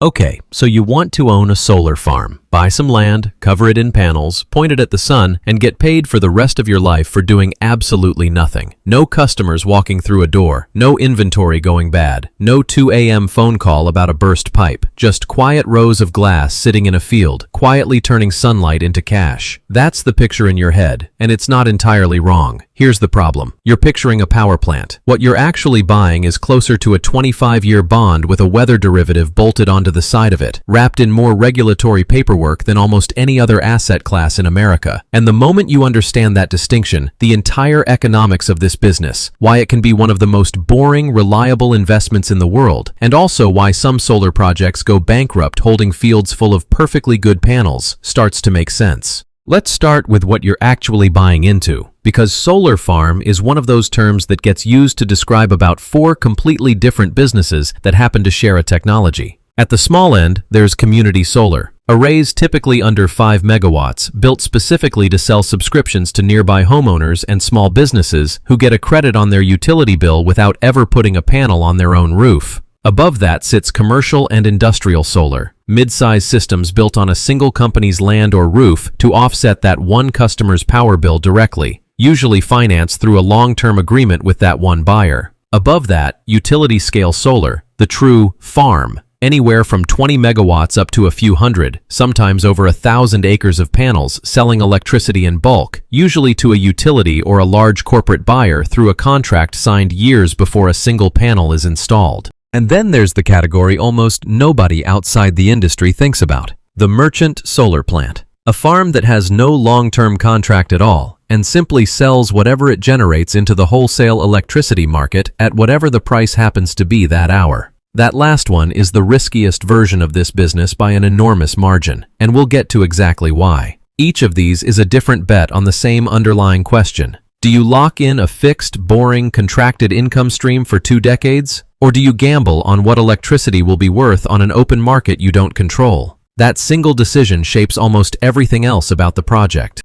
Okay, so you want to own a solar farm. Buy some land, cover it in panels, point it at the sun, and get paid for the rest of your life for doing absolutely nothing. No customers walking through a door, no inventory going bad, no 2 a.m. phone call about a burst pipe, just quiet rows of glass sitting in a field, quietly turning sunlight into cash. That's the picture in your head, and it's not entirely wrong. Here's the problem. You're picturing a power plant. What you're actually buying is closer to a 25-year bond with a weather derivative bolted onto the side of it, wrapped in more regulatory paperwork than almost any other asset class in America. And the moment you understand that distinction, the entire economics of this business, why it can be one of the most boring, reliable investments in the world, and also why some solar projects go bankrupt holding fields full of perfectly good panels, starts to make sense. Let's start with what you're actually buying into, because solar farm is one of those terms that gets used to describe about 4 completely different businesses that happen to share a technology. At the small end, there's community solar, arrays typically under 5 megawatts, built specifically to sell subscriptions to nearby homeowners and small businesses who get a credit on their utility bill without ever putting a panel on their own roof. Above that sits commercial and industrial solar, mid-size systems built on a single company's land or roof to offset that one customer's power bill directly, usually financed through a long-term agreement with that one buyer. Above that, utility-scale solar, the true farm, anywhere from 20 megawatts up to a few hundred, sometimes over 1,000 acres of panels selling electricity in bulk, usually to a utility or a large corporate buyer through a contract signed years before a single panel is installed. And then there's the category almost nobody outside the industry thinks about, the merchant solar plant. A farm that has no long-term contract at all and simply sells whatever it generates into the wholesale electricity market at whatever the price happens to be that hour. That last one is the riskiest version of this business by an enormous margin, and we'll get to exactly why. Each of these is a different bet on the same underlying question. Do you lock in a fixed, boring, contracted income stream for 2 decades? Or do you gamble on what electricity will be worth on an open market you don't control? That single decision shapes almost everything else about the project.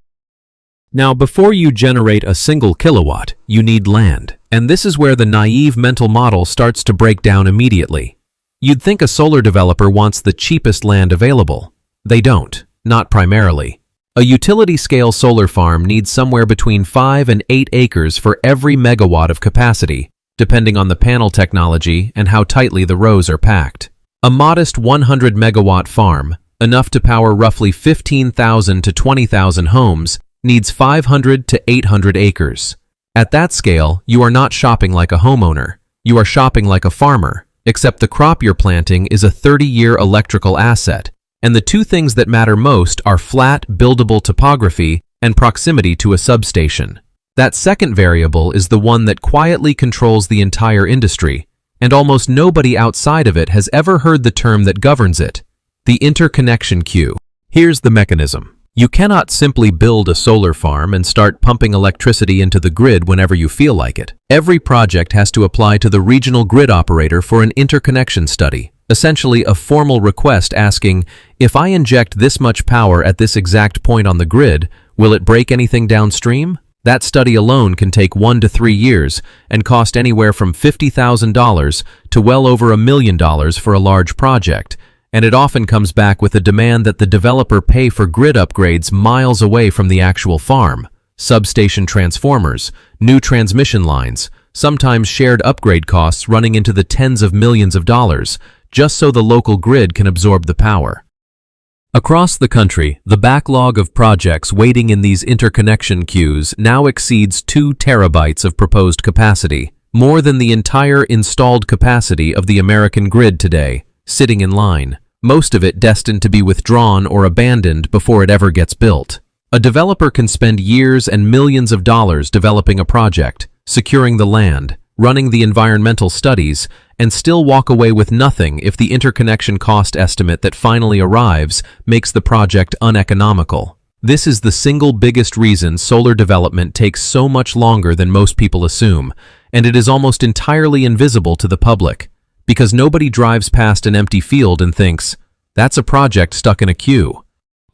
Now, before you generate a single kilowatt, you need land. And this is where the naive mental model starts to break down immediately. You'd think a solar developer wants the cheapest land available. They don't, not primarily. A utility-scale solar farm needs somewhere between 5 and 8 acres for every megawatt of capacity, depending on the panel technology and how tightly the rows are packed. A modest 100 megawatt farm, enough to power roughly 15,000 to 20,000 homes, needs 500 to 800 acres. At that scale, you are not shopping like a homeowner. You are shopping like a farmer, except the crop you're planting is a 30-year electrical asset, and the 2 things that matter most are flat, buildable topography and proximity to a substation. That second variable is the one that quietly controls the entire industry, and almost nobody outside of it has ever heard the term that governs it, the interconnection queue. Here's the mechanism. You cannot simply build a solar farm and start pumping electricity into the grid whenever you feel like it. Every project has to apply to the regional grid operator for an interconnection study, essentially a formal request asking, if I inject this much power at this exact point on the grid, will it break anything downstream? That study alone can take 1 to 3 years and cost anywhere from $50,000 to well over $1 million for a large project, and it often comes back with a demand that the developer pay for grid upgrades miles away from the actual farm, substation transformers, new transmission lines, sometimes shared upgrade costs running into the tens of millions of dollars, just so the local grid can absorb the power. Across the country, the backlog of projects waiting in these interconnection queues now exceeds 2 terabytes of proposed capacity, more than the entire installed capacity of the American grid today, sitting in line, most of it destined to be withdrawn or abandoned before it ever gets built. A developer can spend years and millions of dollars developing a project, securing the land, running the environmental studies, and still walk away with nothing if the interconnection cost estimate that finally arrives makes the project uneconomical. This is the single biggest reason solar development takes so much longer than most people assume, and it is almost entirely invisible to the public, because nobody drives past an empty field and thinks, that's a project stuck in a queue.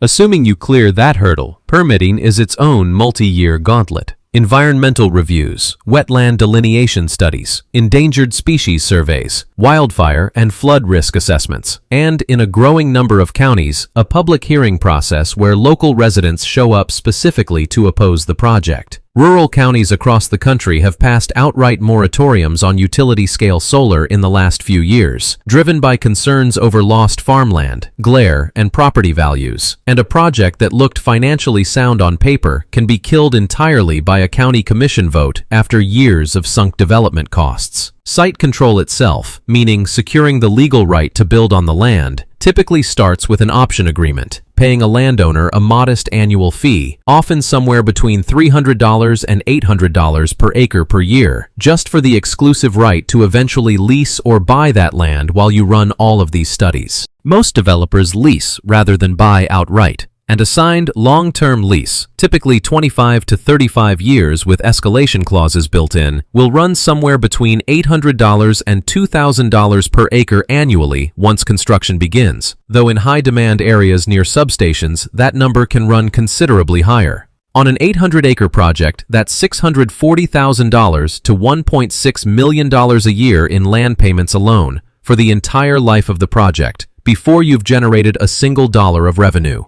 Assuming you clear that hurdle, permitting is its own multi-year gauntlet. environmental reviews, wetland delineation studies, endangered species surveys, wildfire and flood risk assessments, and, in a growing number of counties, a public hearing process where local residents show up specifically to oppose the project. Rural counties across the country have passed outright moratoriums on utility-scale solar in the last few years, driven by concerns over lost farmland, glare, and property values. And a project that looked financially sound on paper can be killed entirely by a county commission vote after years of sunk development costs. Site control itself, meaning securing the legal right to build on the land, typically starts with an option agreement, paying a landowner a modest annual fee, often somewhere between $300 and $800 per acre per year, just for the exclusive right to eventually lease or buy that land while you run all of these studies. Most developers lease rather than buy outright, and a signed long-term lease, typically 25 to 35 years with escalation clauses built in, will run somewhere between $800 and $2,000 per acre annually once construction begins, though in high-demand areas near substations, that number can run considerably higher. On an 800-acre project, that's $640,000 to $1.6 million a year in land payments alone for the entire life of the project, before you've generated a single dollar of revenue.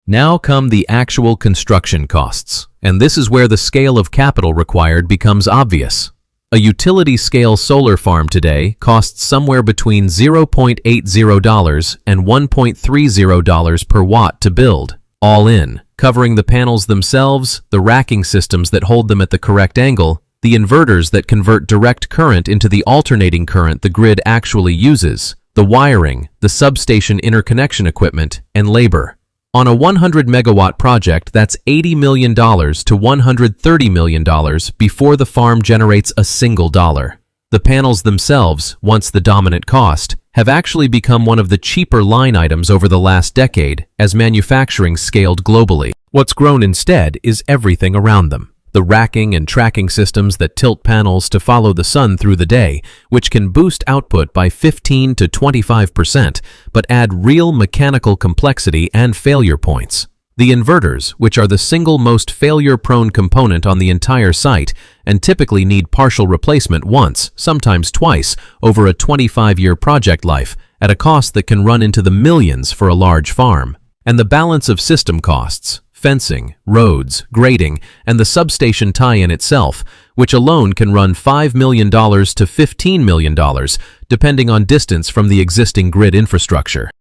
Now come the actual construction costs, and this is where the scale of capital required becomes obvious. A utility-scale solar farm today costs somewhere between $0.80 and $1.30 per watt to build, all in, covering the panels themselves, the racking systems that hold them at the correct angle, the inverters that convert direct current into the alternating current the grid actually uses, the wiring, the substation interconnection equipment, and labor. On a 100 megawatt project, that's $80 million to $130 million before the farm generates a single dollar. The panels themselves, once the dominant cost, have actually become one of the cheaper line items over the last decade as manufacturing scaled globally. What's grown instead is everything around them. The racking and tracking systems that tilt panels to follow the sun through the day, which can boost output by 15 to 25%, but add real mechanical complexity and failure points. The inverters, which are the single most failure-prone component on the entire site and typically need partial replacement once, sometimes twice, over a 25-year project life, at a cost that can run into the millions for a large farm. And the balance of system costs, fencing, roads, grading, and the substation tie-in itself, which alone can run $5 million to $15 million, depending on distance from the existing grid infrastructure.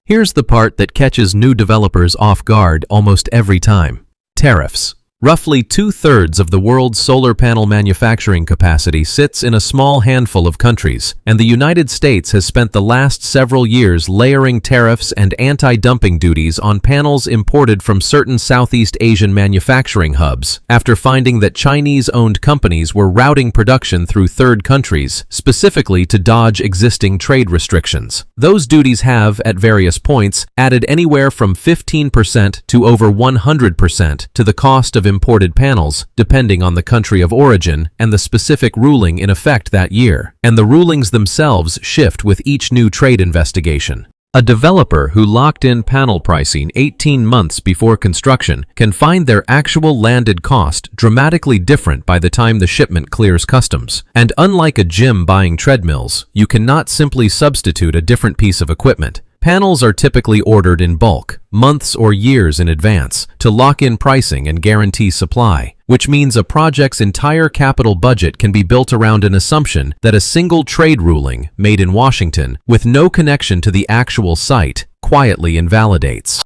Here's the part that catches new developers off guard almost every time: tariffs. Roughly 2/3 of the world's solar panel manufacturing capacity sits in a small handful of countries, and the United States has spent the last several years layering tariffs and anti-dumping duties on panels imported from certain Southeast Asian manufacturing hubs, after finding that Chinese-owned companies were routing production through third countries, specifically to dodge existing trade restrictions. Those duties have, at various points, added anywhere from 15% to over 100% to the cost of imported panels, depending on the country of origin and the specific ruling in effect that year. And the rulings themselves shift with each new trade investigation. A developer who locked in panel pricing 18 months before construction can find their actual landed cost dramatically different by the time the shipment clears customs. And unlike a gym buying treadmills, you cannot simply substitute a different piece of equipment. Panels are typically ordered in bulk, months or years in advance, to lock in pricing and guarantee supply, which means a project's entire capital budget can be built around an assumption that a single trade ruling, made in Washington, with no connection to the actual site, quietly invalidates.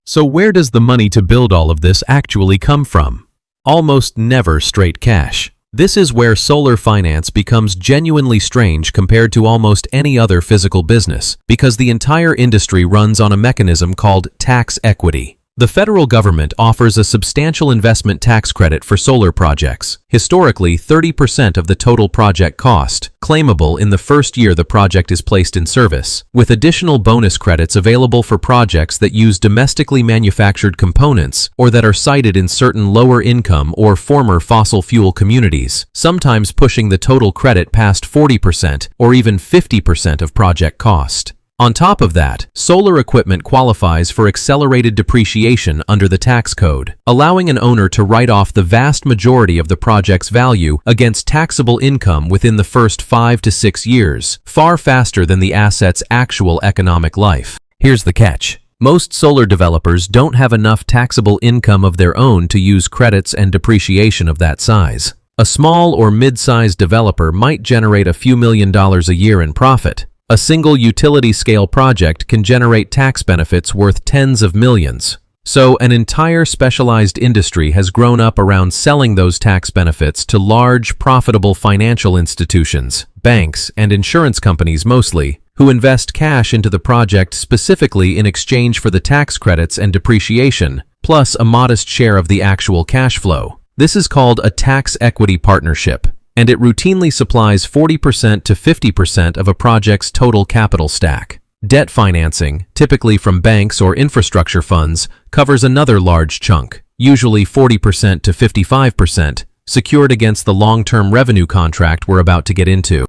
So where does the money to build all of this actually come from? Almost never straight cash. This is where solar finance becomes genuinely strange compared to almost any other physical business, because the entire industry runs on a mechanism called tax equity. The federal government offers a substantial investment tax credit for solar projects, historically 30% of the total project cost, claimable in the first year the project is placed in service, with additional bonus credits available for projects that use domestically manufactured components or that are sited in certain lower income or former fossil fuel communities, sometimes pushing the total credit past 40% or even 50% of project cost. On top of that, solar equipment qualifies for accelerated depreciation under the tax code, allowing an owner to write off the vast majority of the project's value against taxable income within the first 5 to 6 years, far faster than the asset's actual economic life. Here's the catch. Most solar developers don't have enough taxable income of their own to use credits and depreciation of that size. A small or mid-sized developer might generate a few $1,000,000 a year in profit. A single utility-scale project can generate tax benefits worth tens of millions. So an entire specialized industry has grown up around selling those tax benefits to large, profitable financial institutions, banks, and insurance companies mostly, who invest cash into the project specifically in exchange for the tax credits and depreciation, plus a modest share of the actual cash flow. This is called a tax equity partnership, and it routinely supplies 40% to 50% of a project's total capital stack. Debt financing, typically from banks or infrastructure funds, covers another large chunk, usually 40% to 55%, secured against the long-term revenue contract we're about to get into.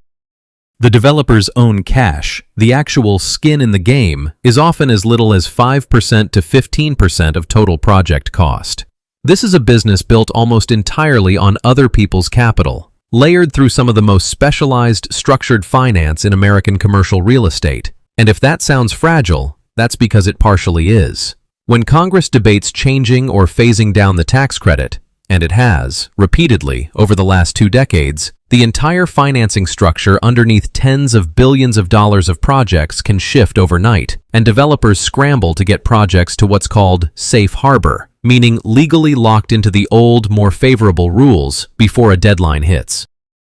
The developer's own cash, the actual skin in the game, is often as little as 5% to 15% of total project cost. This is a business built almost entirely on other people's capital, layered through some of the most specialized structured finance in American commercial real estate. And if that sounds fragile, that's because it partially is. When Congress debates changing or phasing down the tax credit, and it has, repeatedly, over the last 2 decades, the entire financing structure underneath tens of billions of dollars of projects can shift overnight, and developers scramble to get projects to what's called safe harbor, meaning legally locked into the old, more favorable rules before a deadline hits.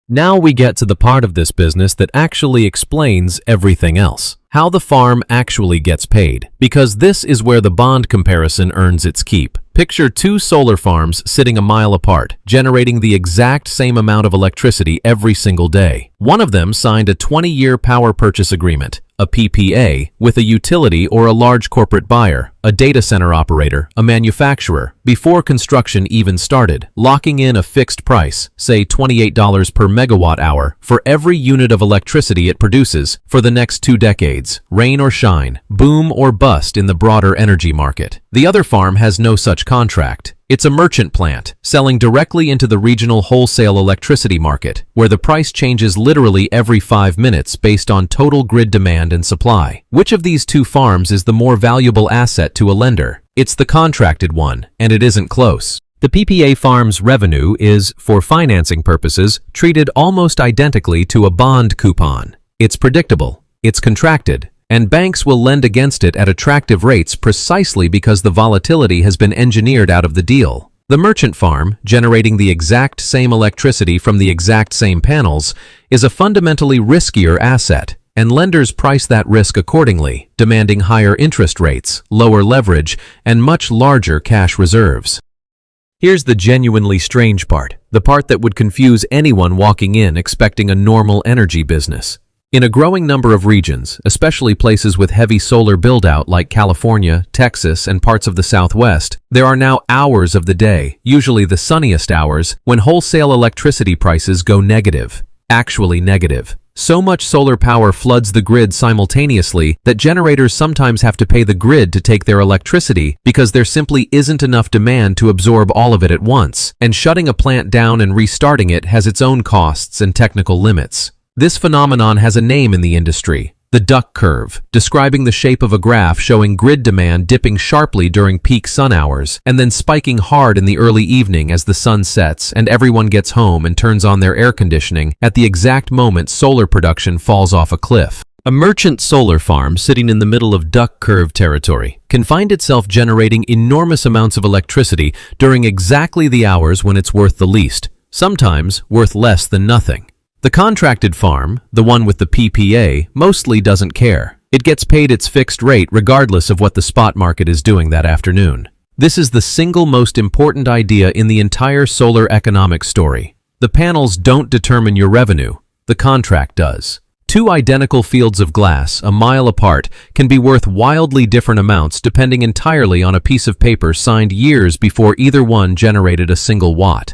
Now we get to the part of this business that actually explains everything else. How the farm actually gets paid, because this is where the bond comparison earns its keep. Picture 2 solar farms sitting a mile apart, generating the exact same amount of electricity every single day. One of them signed a 20-year power purchase agreement, a PPA, with a utility or a large corporate buyer, a data center operator, a manufacturer, before construction even started, locking in a fixed price, say $28 per megawatt hour, for every unit of electricity it produces for the next 2 decades, rain or shine, boom or bust in the broader energy market. The other farm has no such contract. It's a merchant plant, selling directly into the regional wholesale electricity market, where the price changes literally every 5 minutes based on total grid demand and supply. Which of these 2 farms is the more valuable asset to a lender? It's the contracted one, and it isn't close. The PPA farm's revenue is, for financing purposes, treated almost identically to a bond coupon. It's predictable, it's contracted, and banks will lend against it at attractive rates precisely because the volatility has been engineered out of the deal. The merchant farm, generating the exact same electricity from the exact same panels, is a fundamentally riskier asset, and lenders price that risk accordingly, demanding higher interest rates, lower leverage, and much larger cash reserves. Here's the genuinely strange part, the part that would confuse anyone walking in expecting a normal energy business. In a growing number of regions, especially places with heavy solar build-out like California, Texas, and parts of the Southwest, there are now hours of the day, usually the sunniest hours, when wholesale electricity prices go negative. Actually negative. So much solar power floods the grid simultaneously that generators sometimes have to pay the grid to take their electricity because there simply isn't enough demand to absorb all of it at once, and shutting a plant down and restarting it has its own costs and technical limits. This phenomenon has a name in the industry, the duck curve, describing the shape of a graph showing grid demand dipping sharply during peak sun hours and then spiking hard in the early evening as the sun sets and everyone gets home and turns on their air conditioning at the exact moment solar production falls off a cliff. A merchant solar farm sitting in the middle of duck curve territory can find itself generating enormous amounts of electricity during exactly the hours when it's worth the least, sometimes worth less than nothing. The contracted farm, the one with the PPA, mostly doesn't care. It gets paid its fixed rate regardless of what the spot market is doing that afternoon. This is the single most important idea in the entire solar economic story. The panels don't determine your revenue, the contract does. 2 identical fields of glass, a mile apart, can be worth wildly different amounts depending entirely on a piece of paper signed years before either one generated a single watt.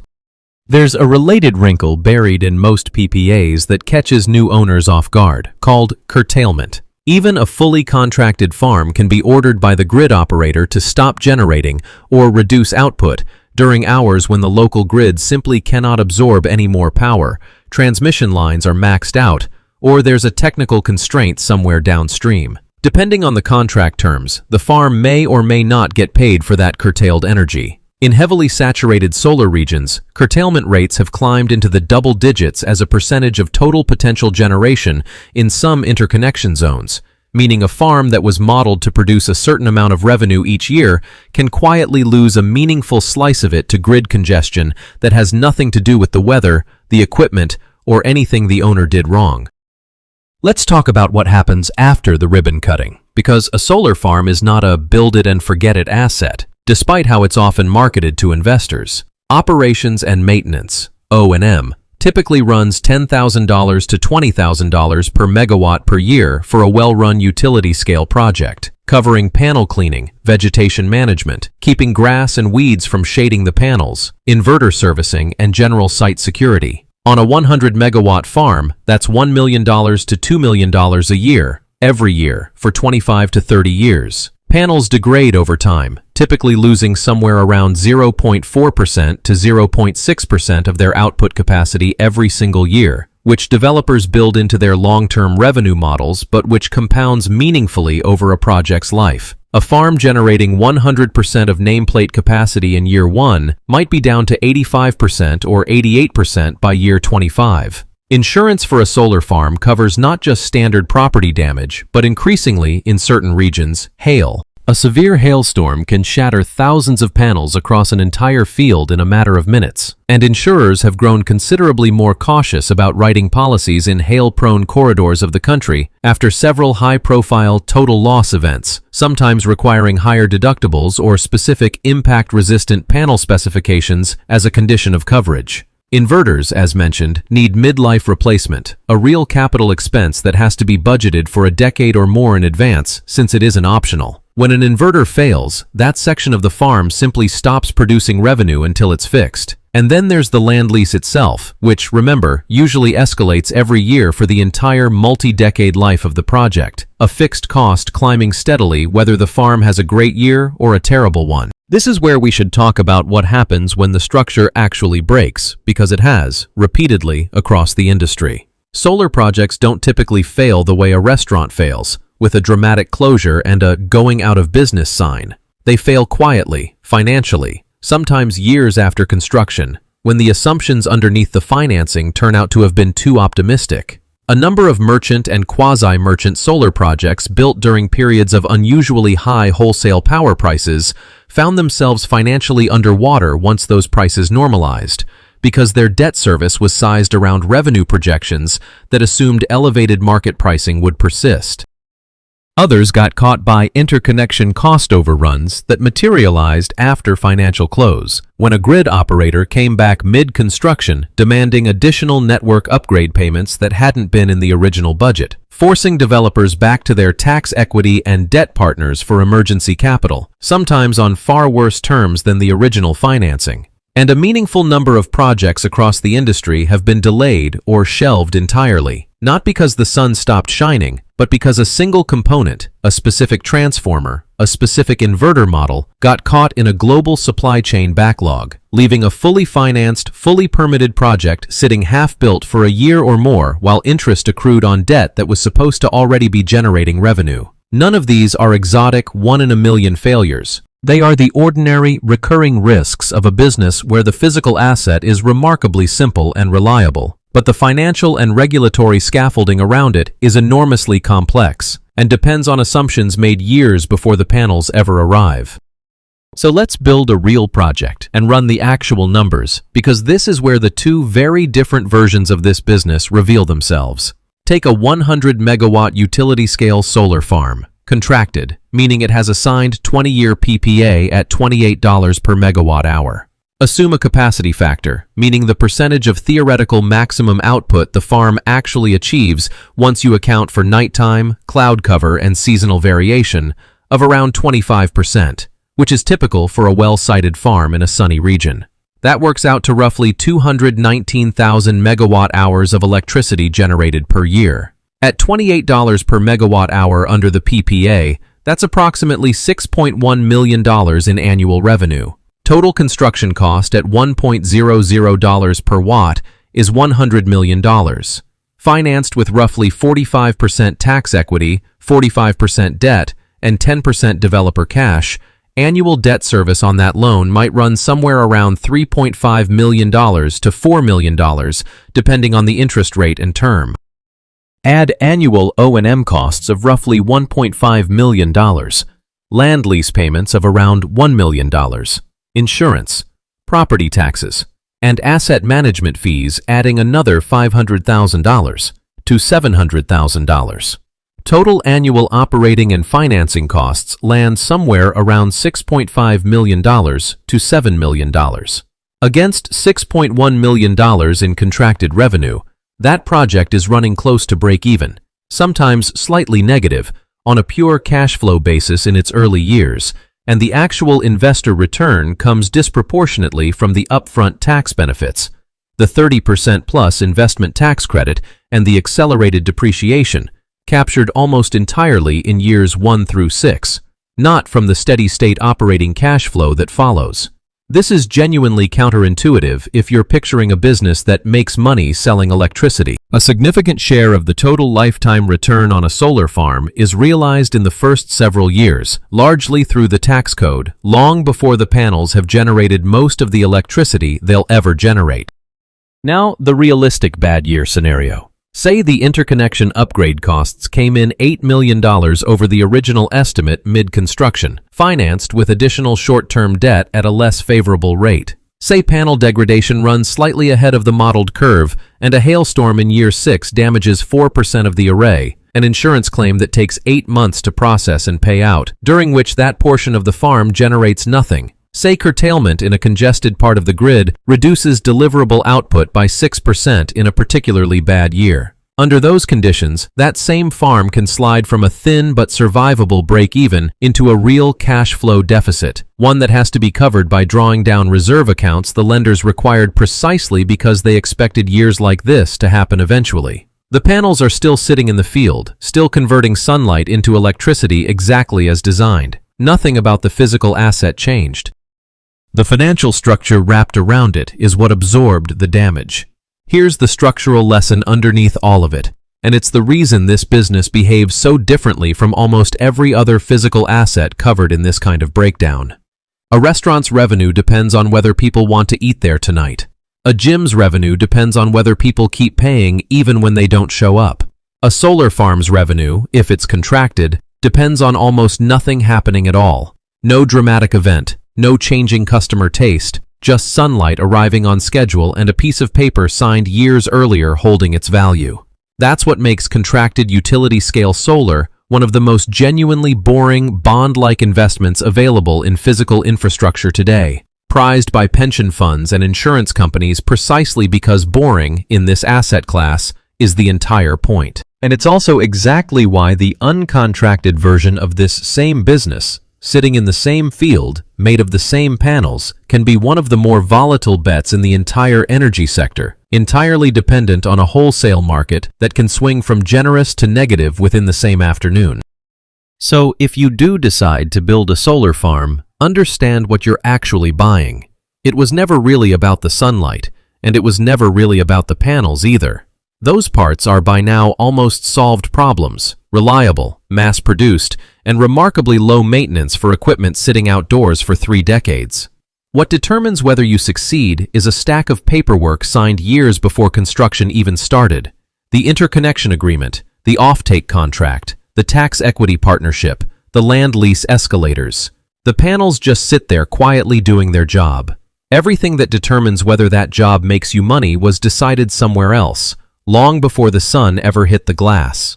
There's a related wrinkle buried in most PPAs that catches new owners off guard, called curtailment. Even a fully contracted farm can be ordered by the grid operator to stop generating or reduce output during hours when the local grid simply cannot absorb any more power, transmission lines are maxed out, or there's a technical constraint somewhere downstream. Depending on the contract terms, the farm may or may not get paid for that curtailed energy. In heavily saturated solar regions, curtailment rates have climbed into the double digits as a percentage of total potential generation in some interconnection zones, meaning a farm that was modeled to produce a certain amount of revenue each year can quietly lose a meaningful slice of it to grid congestion that has nothing to do with the weather, the equipment, or anything the owner did wrong. Let's talk about what happens after the ribbon cutting, because a solar farm is not a build-it-and-forget-it asset, despite how it's often marketed to investors. Operations and maintenance, O&M, typically runs $10,000 to $20,000 per megawatt per year for a well-run utility-scale project, covering panel cleaning, vegetation management, keeping grass and weeds from shading the panels, inverter servicing, and general site security. On a 100-megawatt farm, that's $1 million to $2 million a year, every year, for 25 to 30 years. Panels degrade over time, typically losing somewhere around 0.4% to 0.6% of their output capacity every single year, which developers build into their long-term revenue models but which compounds meaningfully over a project's life. A farm generating 100% of nameplate capacity in year 1 might be down to 85% or 88% by year 25. Insurance for a solar farm covers not just standard property damage, but increasingly, in certain regions, hail. A severe hailstorm can shatter thousands of panels across an entire field in a matter of minutes, and insurers have grown considerably more cautious about writing policies in hail-prone corridors of the country after several high-profile total loss events, sometimes requiring higher deductibles or specific impact-resistant panel specifications as a condition of coverage. Inverters, as mentioned, need midlife replacement, a real capital expense that has to be budgeted for a decade or more in advance since it isn't optional. When an inverter fails, that section of the farm simply stops producing revenue until it's fixed. And then there's the land lease itself, which, remember, usually escalates every year for the entire multi-decade life of the project, a fixed cost climbing steadily whether the farm has a great year or a terrible one. This is where we should talk about what happens when the structure actually breaks, because it has, repeatedly, across the industry. Solar projects don't typically fail the way a restaurant fails, with a dramatic closure and a going out of business sign. They fail quietly, financially, sometimes years after construction, when the assumptions underneath the financing turn out to have been too optimistic. A number of merchant and quasi-merchant solar projects built during periods of unusually high wholesale power prices found themselves financially underwater once those prices normalized, because their debt service was sized around revenue projections that assumed elevated market pricing would persist. Others got caught by interconnection cost overruns that materialized after financial close, when a grid operator came back mid-construction demanding additional network upgrade payments that hadn't been in the original budget, forcing developers back to their tax equity and debt partners for emergency capital, sometimes on far worse terms than the original financing. And a meaningful number of projects across the industry have been delayed or shelved entirely, not because the sun stopped shining, but because a single component, a specific transformer, a specific inverter model, got caught in a global supply chain backlog, leaving a fully financed, fully permitted project sitting half-built for a year or more while interest accrued on debt that was supposed to already be generating revenue. None of these are exotic one-in-a-million failures. They are the ordinary, recurring risks of a business where the physical asset is remarkably simple and reliable, but the financial and regulatory scaffolding around it is enormously complex and depends on assumptions made years before the panels ever arrive. So let's build a real project and run the actual numbers, because this is where the two very different versions of this business reveal themselves. Take a 100-megawatt utility-scale solar farm. Contracted, meaning it has a signed 20-year PPA at $28 per megawatt hour. Assume a capacity factor, meaning the percentage of theoretical maximum output the farm actually achieves once you account for nighttime, cloud cover, and seasonal variation, of around 25%, which is typical for a well-sited farm in a sunny region. That works out to roughly 219,000 megawatt hours of electricity generated per year. At $28 per megawatt hour under the PPA, that's approximately $6.1 million in annual revenue. Total construction cost at $1.00 per watt is $100 million. Financed with roughly 45% tax equity, 45% debt, and 10% developer cash, annual debt service on that loan might run somewhere around $3.5 million to $4 million, depending on the interest rate and term. Add annual O&M costs of roughly $1.5 million, land lease payments of around $1 million, insurance, property taxes, and asset management fees adding another $500,000 to $700,000. Total annual operating and financing costs land somewhere around $6.5 million to $7 million. Against $6.1 million in contracted revenue, that project is running close to break-even, sometimes slightly negative, on a pure cash flow basis in its early years, and the actual investor return comes disproportionately from the upfront tax benefits, the 30% plus investment tax credit, and the accelerated depreciation, captured almost entirely in years 1 through 6, not from the steady-state operating cash flow that follows. This is genuinely counterintuitive if you're picturing a business that makes money selling electricity. A significant share of the total lifetime return on a solar farm is realized in the first several years, largely through the tax code, long before the panels have generated most of the electricity they'll ever generate. Now, the realistic bad year scenario. Say the interconnection upgrade costs came in $8 million over the original estimate mid-construction, financed with additional short-term debt at a less favorable rate. Say panel degradation runs slightly ahead of the modeled curve, and a hailstorm in year 6 damages 4% of the array, an insurance claim that takes 8 months to process and pay out, during which that portion of the farm generates nothing. Say curtailment in a congested part of the grid reduces deliverable output by 6% in a particularly bad year. Under those conditions, that same farm can slide from a thin but survivable break-even into a real cash flow deficit, one that has to be covered by drawing down reserve accounts the lenders required precisely because they expected years like this to happen eventually. The panels are still sitting in the field, still converting sunlight into electricity exactly as designed. Nothing about the physical asset changed. The financial structure wrapped around it is what absorbed the damage. Here's the structural lesson underneath all of it, and it's the reason this business behaves so differently from almost every other physical asset covered in this kind of breakdown. A restaurant's revenue depends on whether people want to eat there tonight. A gym's revenue depends on whether people keep paying even when they don't show up. A solar farm's revenue, if it's contracted, depends on almost nothing happening at all. No dramatic event. No changing customer taste, just sunlight arriving on schedule and a piece of paper signed years earlier holding its value. That's what makes contracted utility-scale solar one of the most genuinely boring, bond-like investments available in physical infrastructure today, prized by pension funds and insurance companies precisely because boring, in this asset class, is the entire point. And it's also exactly why the uncontracted version of this same business, sitting in the same field, made of the same panels, can be one of the more volatile bets in the entire energy sector, entirely dependent on a wholesale market that can swing from generous to negative within the same afternoon. So, if you do decide to build a solar farm, understand what you're actually buying. It was never really about the sunlight, and it was never really about the panels either. Those parts are by now almost solved problems, reliable, mass-produced, and remarkably low maintenance for equipment sitting outdoors for 3 decades. What determines whether you succeed is a stack of paperwork signed years before construction even started. The interconnection agreement, the offtake contract, the tax equity partnership, the land lease escalators. The panels just sit there quietly doing their job. Everything that determines whether that job makes you money was decided somewhere else, long before the sun ever hit the glass.